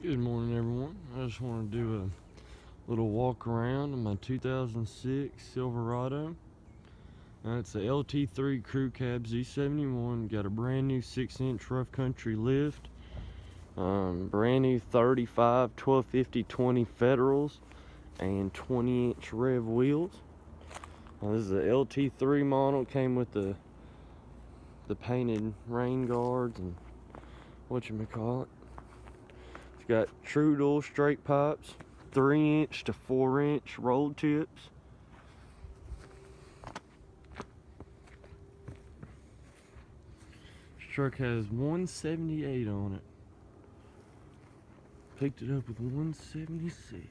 Good morning, everyone. I just want to do a little walk around in my 2006 Silverado. It's the LT3 Crew Cab Z71. Got a brand new 6-inch rough country lift. Brand new 35 1250 20 Federals and 20-inch rev wheels. This is the LT3 model. Came with the painted rain guards and whatchamacallit. It's got true dual straight pipes, 3-inch to 4-inch rolled tips. This truck has 178 on it. Picked it up with 176.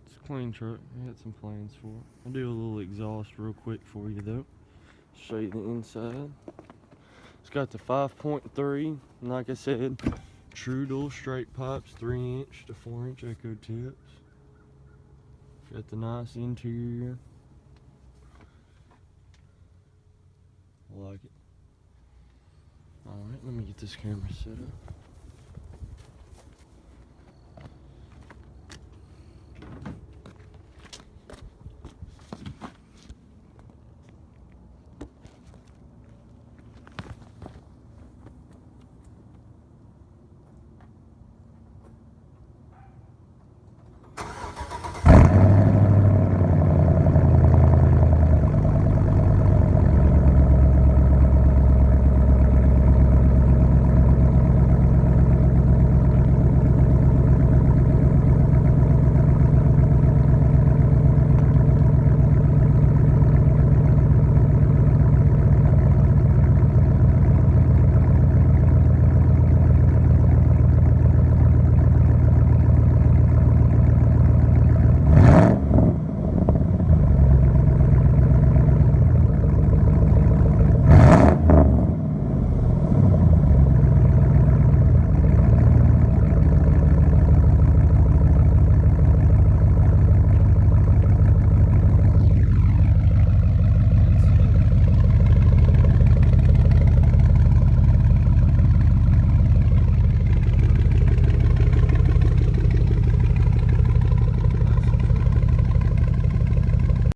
It's a clean truck. I got some plans for it. I'll do a little exhaust real quick for you though. Show you the inside. It's got the 5.3, and like I said, true dual straight pipes, 3-inch to 4-inch echo tips. Got the nice interior. I like it. Alright, let me get this camera set up.